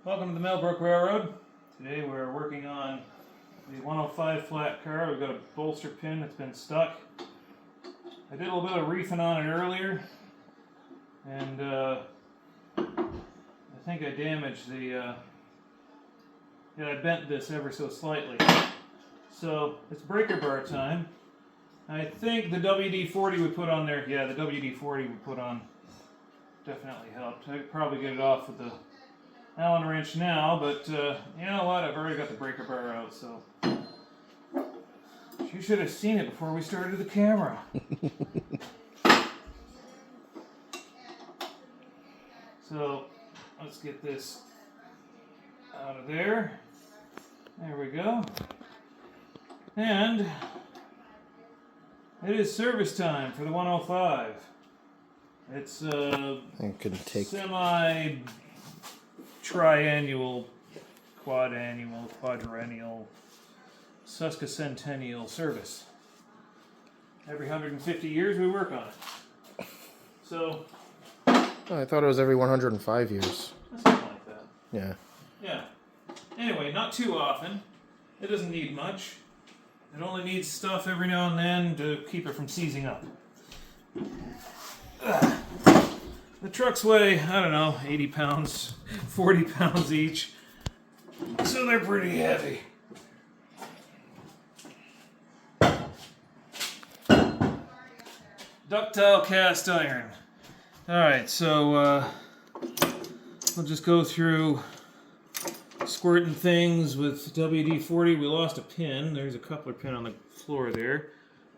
Welcome to the Brook Railroad. Today we're working on the 105 flat car. We've got a bolster pin that's been stuck. I did a little bit of reefing on it earlier, and I think I damaged the, I bent this ever so slightly. So it's breaker bar time. I think the WD-40 we put on there, the WD-40 we put on definitely helped. I could probably get it off with the Allen wrench now, but you know what? I've already got the breaker bar out, so you should have seen it before we started the camera. So let's get this out of there. There we go. And it is service time for the 105. It's it could take semi triannual, quadannual, quadrennial, sesquicentennial service. Every 150 years we work on it. So I thought it was every 105 years. Something like that. Yeah. Yeah. Anyway, not too often. It doesn't need much. It only needs stuff every now and then to keep it from seizing up. The trucks weigh, I don't know, 80 pounds, 40 pounds each. So they're pretty heavy. Ductile cast iron. Alright, so we'll just go through squirting things with WD-40. We lost a pin. There's a coupler pin on the floor there.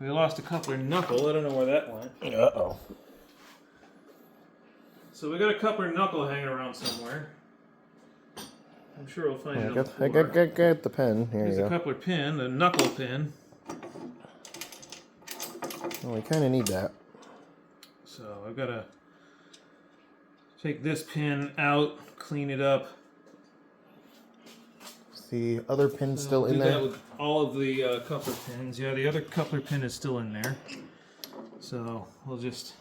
We lost a coupler knuckle. I don't know where that went. Uh-oh. So we got a coupler knuckle hanging around somewhere. I'm sure we'll find it on the floor. I got the pen. Here There's you a go. coupler pin, the knuckle pin. Well, we kind of need that. So I've got to take this pin out, clean it up. Is the other pin still in Do there? that with all of the coupler pins. Yeah, the other coupler pin is still in there. So we'll just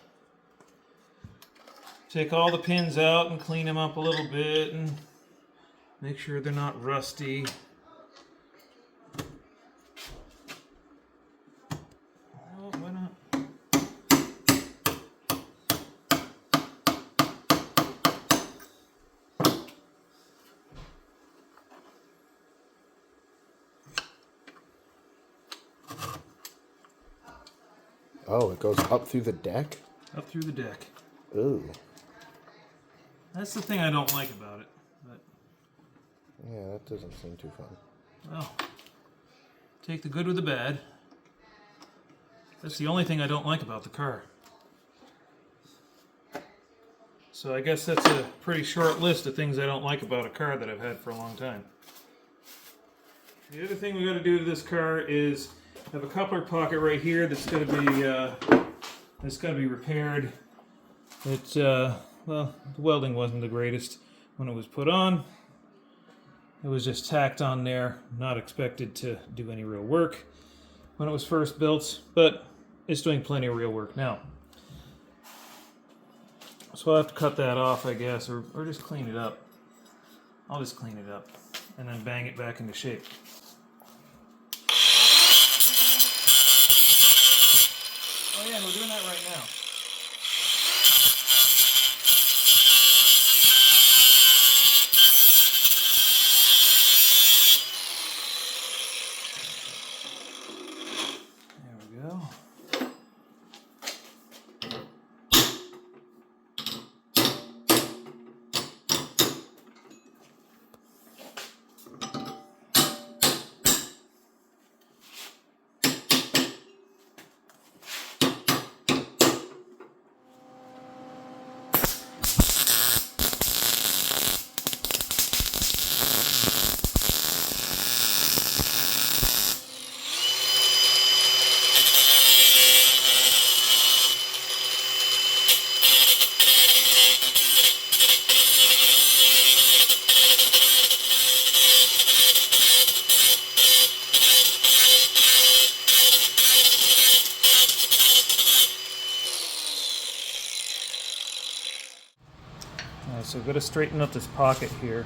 take all the pins out and clean them up a little bit and make sure they're not rusty. Oh, why not? Oh, it goes up through the deck? Up through the deck. Ooh. That's the thing I don't like about it. But, Yeah, that doesn't seem too fun. well, take the good with the bad. That's the only thing I don't like about the car. So I guess that's a pretty short list of things I don't like about a car that I've had for a long time. The other thing we got to do to this car is have a coupler pocket right here that's got to be repaired. It well, the welding wasn't the greatest when it was put on. It was just tacked on there, not expected to do any real work when it was first built, but it's doing plenty of real work now. So I'll have to cut that off, I guess, or just clean it up. I'll just clean it up and then bang it back into shape. Oh yeah, we're doing that right now. So I've got to straighten up this pocket here.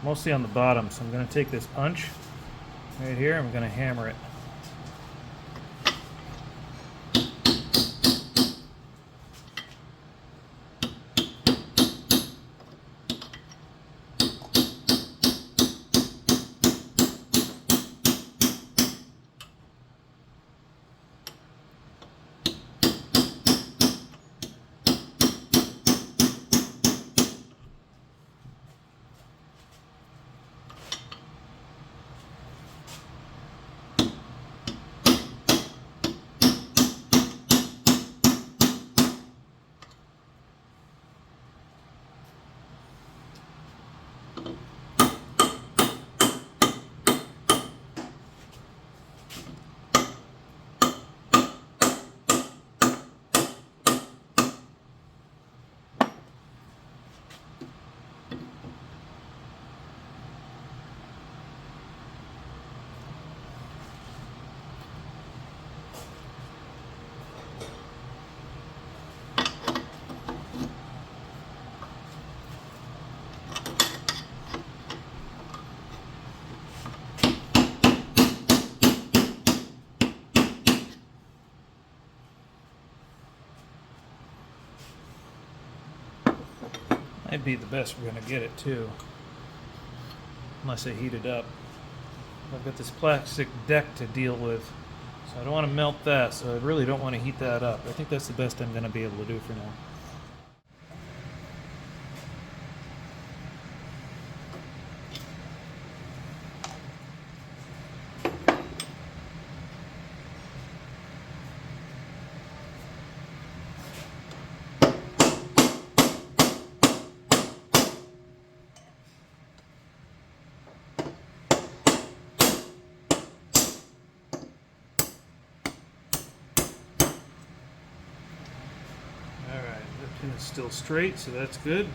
mostly on the bottom. So I'm going to take this punch right here, I'm going to hammer it. That'd be the best we're going to get it too, unless I heat it up. I've got this plastic deck to deal with, so I don't want to melt that, so I really don't want to heat that up. I think that's the best I'm going to be able to do for now. Pin is still straight, so that's good.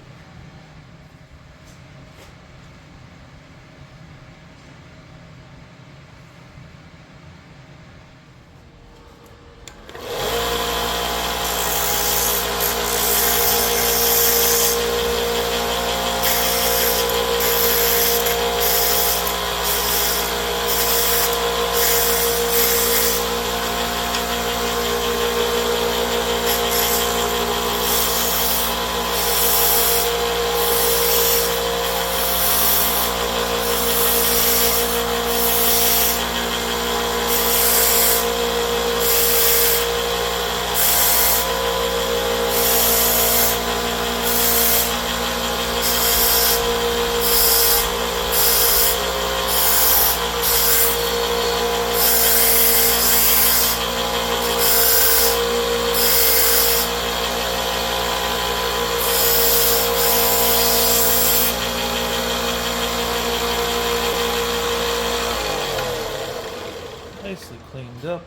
Nicely cleaned up.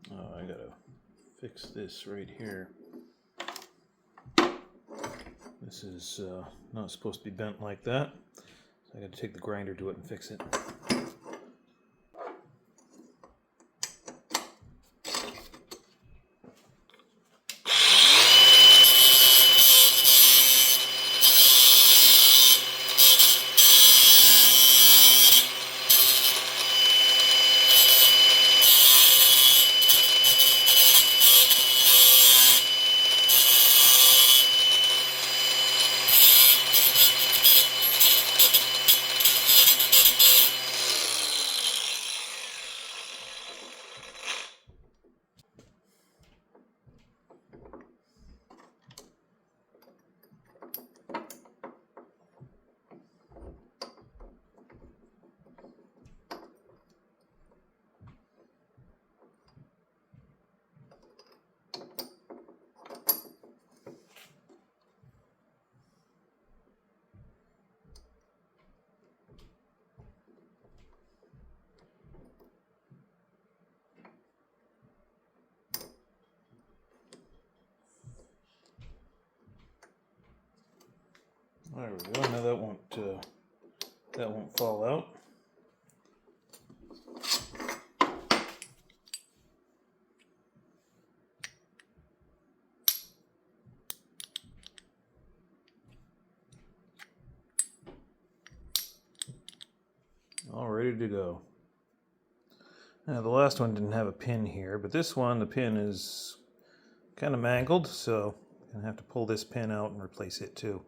Oh, I gotta fix this right here. This is not supposed to be bent like that, so I gotta take the grinder to it and fix it. There we go. Now that won't fall out. All ready to go. Now the last one didn't have a pin here, but this one, the pin is kind of mangled, so I'm gonna have to pull this pin out and replace it too.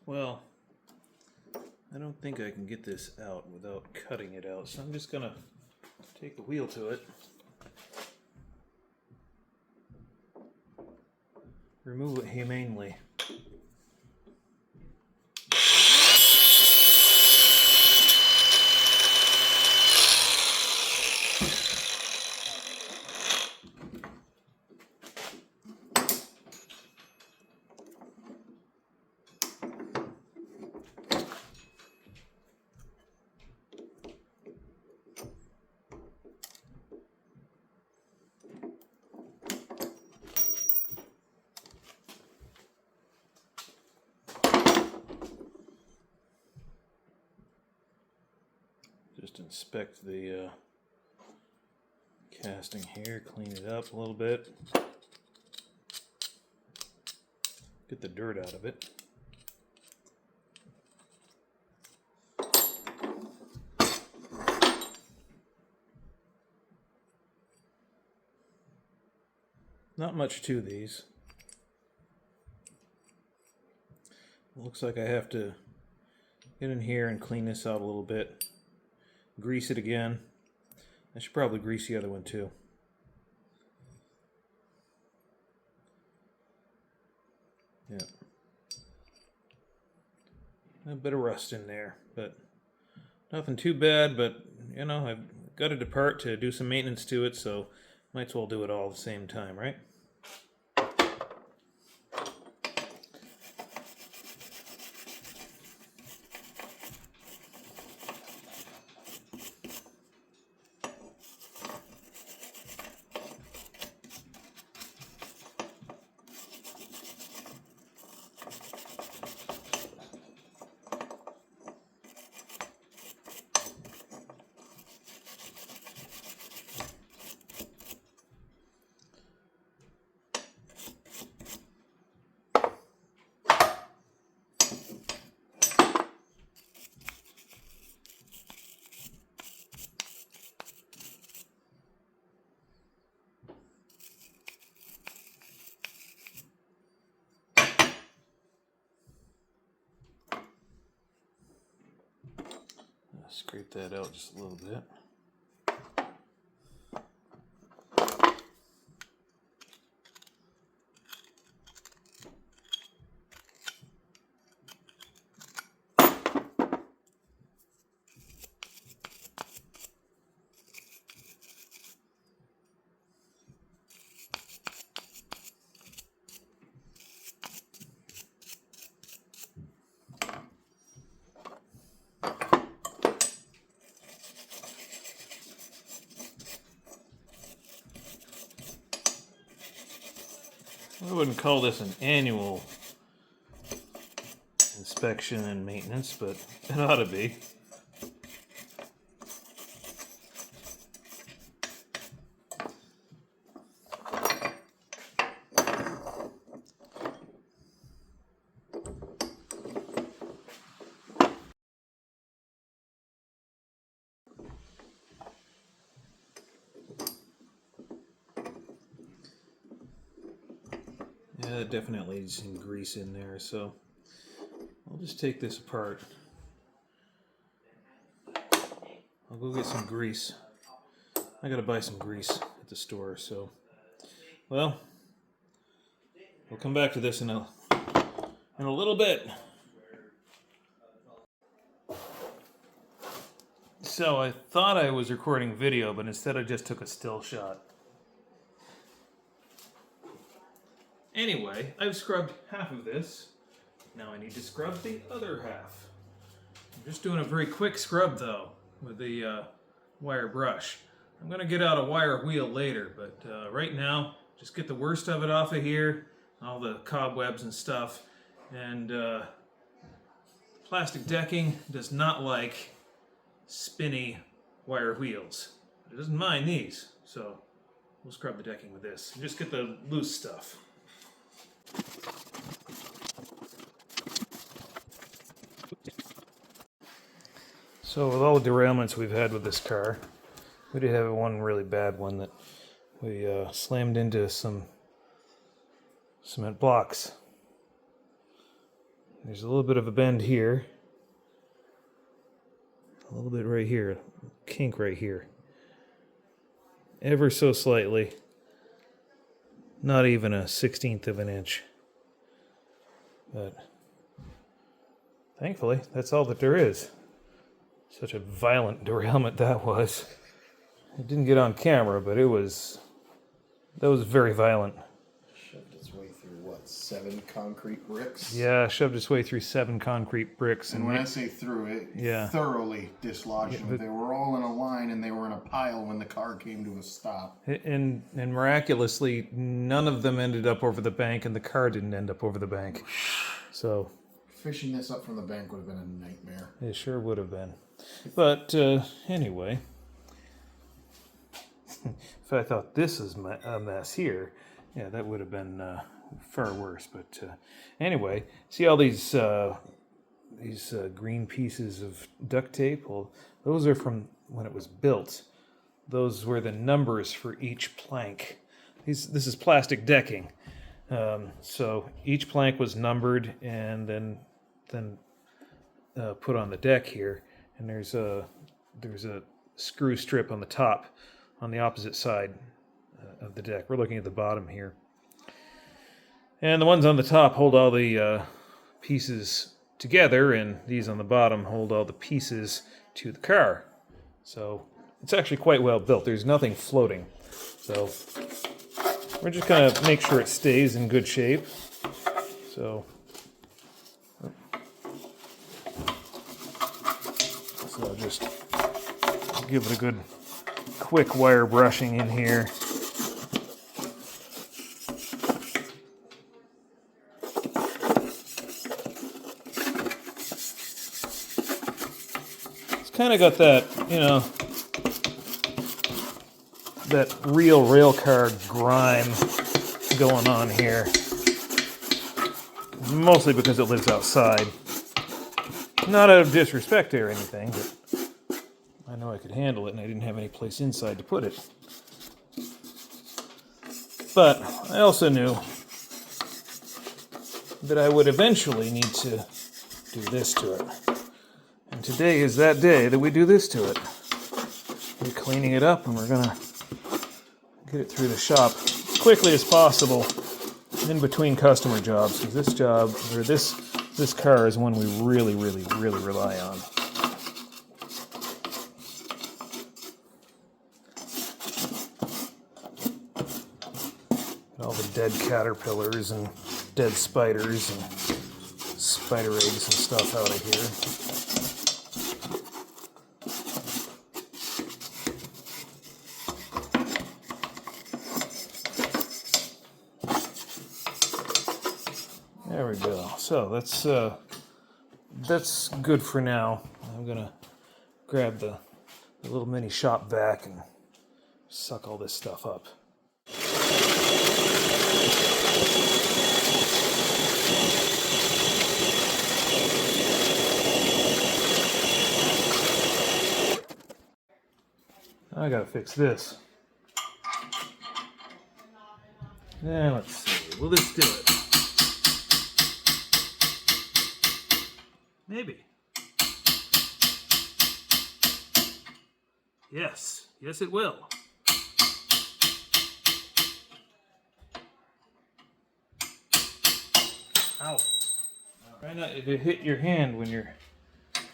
Well, I don't think I can get this out without cutting it out, so I'm just gonna take the wheel to it, remove it humanely. Just inspect the casting here, clean it up a little bit, get the dirt out of it. Not much to these. It looks like I have to get in here and clean this out a little bit. Grease it again. I should probably grease the other one too. Yeah. A bit of rust in there, but nothing too bad, but you know, I've got it apart to do some maintenance to it, so might as well do it all at the same time, right? Scrape that out just a little bit. I wouldn't call this an annual inspection and maintenance, but it ought to be. Yeah, it definitely needs some grease in there, so I'll just take this apart. I'll go get some grease. I gotta buy some grease at the store. So, well, we'll come back to this in a little bit. So I thought I was recording video, but instead I just took a still shot. Anyway, I've scrubbed half of this. Now I need to scrub the other half. I'm just doing a very quick scrub though with the wire brush. I'm going to get out a wire wheel later, but right now just get the worst of it off of here, all the cobwebs and stuff. And plastic decking does not like spinny wire wheels. It doesn't mind these, so we'll scrub the decking with this. And just get the loose stuff. So with all the derailments we've had with this car, we did have one really bad one that we slammed into some cement blocks. There's a little bit of a bend here, a little bit right here, kink right here, ever so slightly, not even a 1/16 of an inch, but thankfully that's all that there is. Such a violent derailment that was. It didn't get on camera, but that was very violent. Shoved its way through what, 7 concrete bricks? Yeah, shoved its way through 7 concrete bricks. And when I say through it, thoroughly dislodged them. They were all in a line and they were in a pile when the car came to a stop. And miraculously, none of them ended up over the bank, and the car didn't end up over the bank. So fishing this up from the bank would have been a nightmare. It sure would have been. But anyway, if I thought this was a mess here, yeah, that would have been far worse. But anyway, see all these green pieces of duct tape? Well, those are from when it was built. Those were the numbers for each plank. This is plastic decking. So each plank was numbered and then put on the deck here. And there's a screw strip on the top, on the opposite side of the deck. We're looking at the bottom here. And the ones on the top hold all the pieces together, and these on the bottom hold all the pieces to the car. So it's actually quite well built. There's nothing floating. So we're just going to make sure it stays in good shape. So I'll just give it a good quick wire brushing in here. It's kind of got that, that real railcar grime going on here. Mostly because it lives outside. Not out of disrespect or anything, but I know I could handle it and I didn't have any place inside to put it. But I also knew that I would eventually need to do this to it. And today is that day that we do this to it. We're cleaning it up and we're going to get it through the shop as quickly as possible in between customer jobs, because this job, or this car is one we really, really, really rely on. All the dead caterpillars and dead spiders and spider eggs and stuff out of here. There we go. So that's good for now. I'm gonna grab the little mini shop vac and suck all this stuff up. I gotta fix this. Now let's see. Will this do it? Maybe. Yes. Yes, it will. Ow. Try not to hit your hand when you're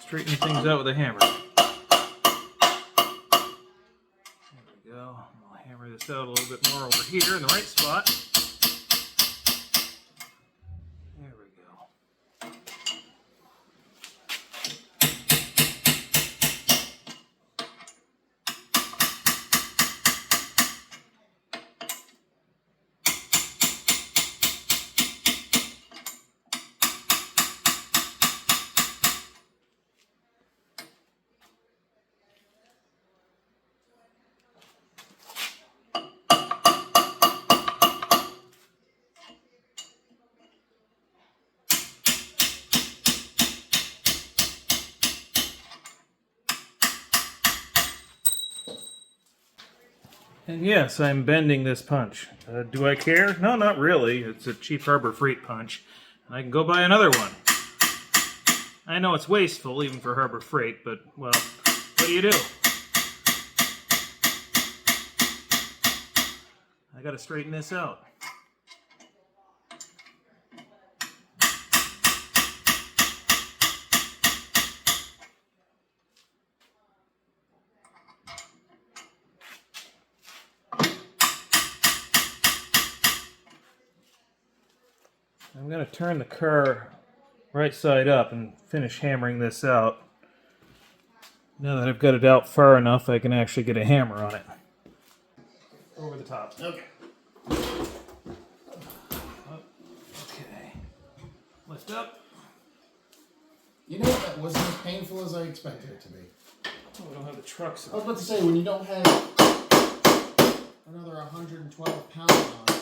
straightening things out with a hammer. There we go. I'll hammer this out a little bit more over here in the right spot. There we go. And yes, I'm bending this punch. Do I care? No, not really. It's a cheap Harbor Freight punch. And I can go buy another one. I know it's wasteful, even for Harbor Freight, but, well, what do you do? I gotta straighten this out. I'm going to turn the car right side up and finish hammering this out. Now that I've got it out far enough, I can actually get a hammer on it. Over the top. Okay. Okay. Lift up. You know, that wasn't as painful as I expected it to be. Oh, we don't have the trucks I was on. about to say, when you don't have another 112 pounds on it.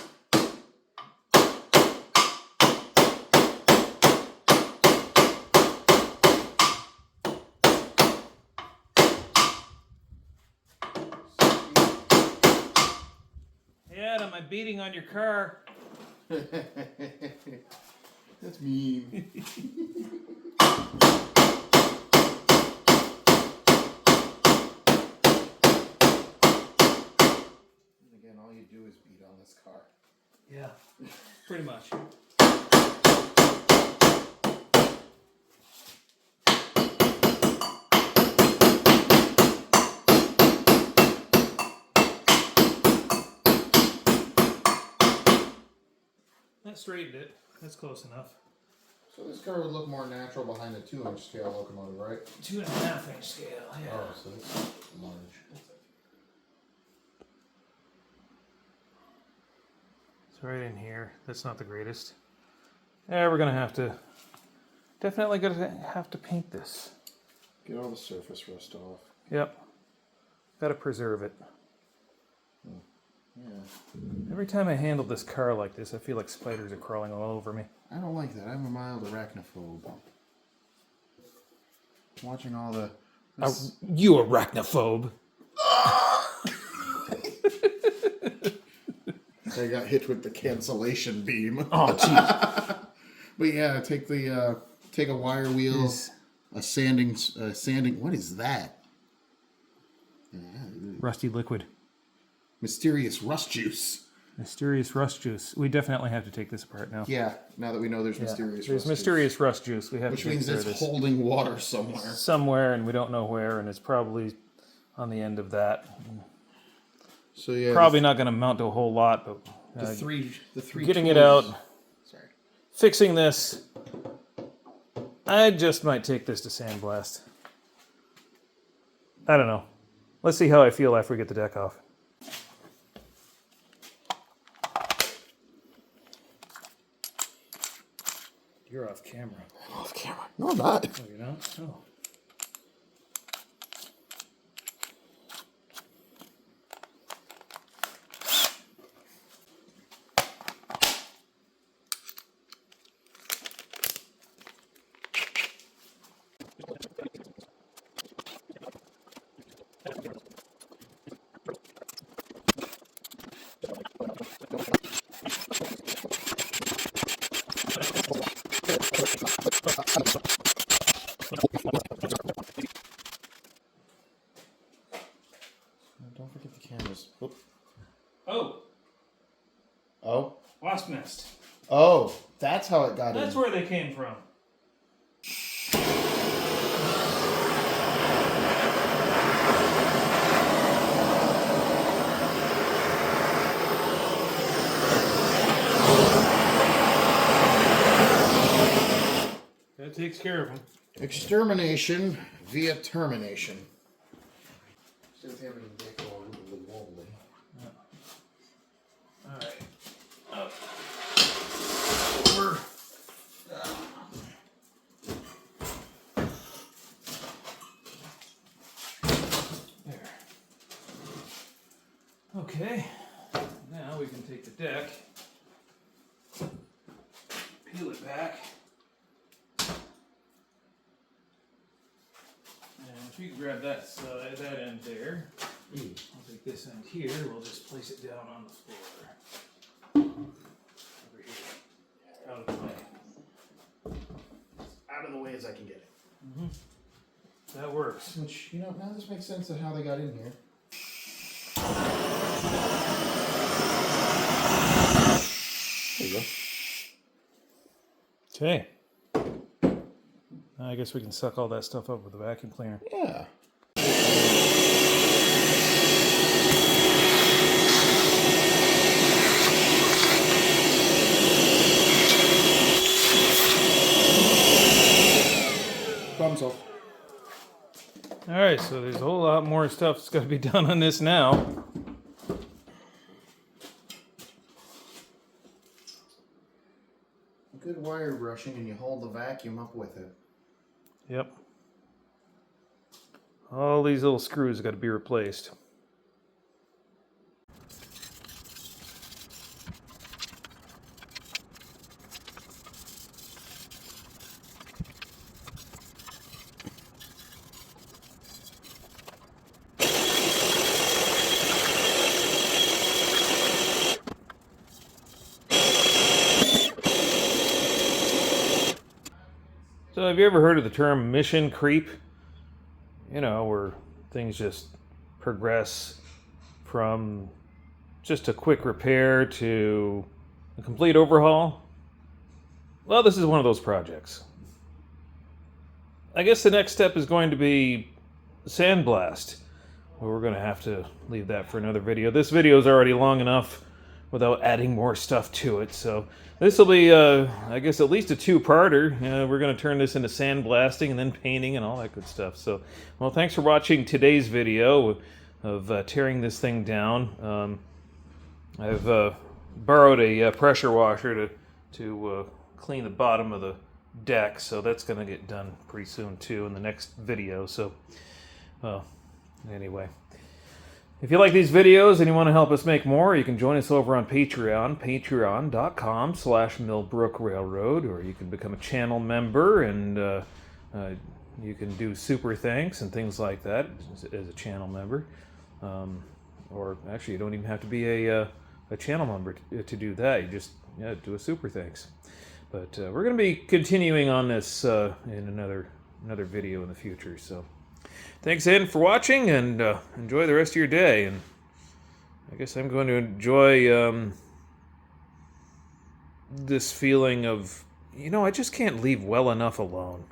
Yeah, am I beating on your car? That's mean. Again, all you do is beat on this car. Yeah, pretty much. That straightened it. That's close enough. So this car would look more natural behind a 2-inch scale locomotive, right? 2.5 inch scale, yeah. Oh, so it's large. It's right in here. That's not the greatest. Yeah, we're gonna definitely gonna have to paint this. Get all the surface rust off. Yep. Gotta preserve it. Yeah. Every time I handle this car like this, I feel like spiders are crawling all over me. I don't like that. I'm a mild arachnophobe. Watching all the... You arachnophobe. I got hit with the cancellation beam. Oh, jeez. But yeah, take a wire wheel, a sanding. What is that? Rusty liquid. Mysterious rust juice. Mysterious rust juice. We definitely have to take this apart now. Yeah, now that we know there's mysterious There's rust mysterious rust juice. We have juice. to Which take means care of it's this. holding water somewhere. Somewhere, and we don't know where, and it's probably on the end of that. So yeah, Probably not going to amount to a whole lot, but the three getting it tools- out, Sorry. fixing this. I just might take this to sandblast. I don't know. Let's see how I feel after we get the deck off. You're off camera. Off camera. No, I'm not. Oh, you're not? Oh. Don't forget the cameras. Oop. Oh, Oh. wasp nest. Oh. That's how it got in. That's where they came from. That takes care of them. Extermination via termination. Instead of having to get all wobbly. Alright. Up. Over. There. Okay. Now we can take the deck, peel it back. And if you can grab that side, that end there, I'll take this end here, we'll just place it down on the floor. Over here. Out of the way. Out of the way as I can get it. Mm-hmm. That works. Which, you know, now this makes sense of how they got in here. There you go. Okay. I guess we can suck all that stuff up with the vacuum cleaner. Yeah. Problem solved. Alright, so there's a whole lot more stuff that's got to be done on this now. Good wire brushing, and you hold the vacuum up with it. Yep. All these little screws got to be replaced. So have you ever heard of the term mission creep? You know, where things just progress from just a quick repair to a complete overhaul? Well, this is one of those projects. I guess the next step is going to be sandblast. Well, we're going to have to leave that for another video. This video is already long enough without adding more stuff to it, so this will be, I guess, at least a two-parter. We're going to turn this into sandblasting and then painting and all that good stuff. So, well, thanks for watching today's video of tearing this thing down. I've borrowed a pressure washer to clean the bottom of the deck, so that's going to get done pretty soon, too, in the next video. So, anyway. If you like these videos and you want to help us make more, you can join us over on Patreon, patreon.com/Millbrook Railroad, or you can become a channel member and you can do super thanks and things like that as a channel member. Or actually, you don't even have to be a channel member to do that. You just do a super thanks. But we're going to be continuing on this in another video in the future. So. Thanks, Ed, for watching, and enjoy the rest of your day. And I guess I'm going to enjoy this feeling of, you know, I just can't leave well enough alone.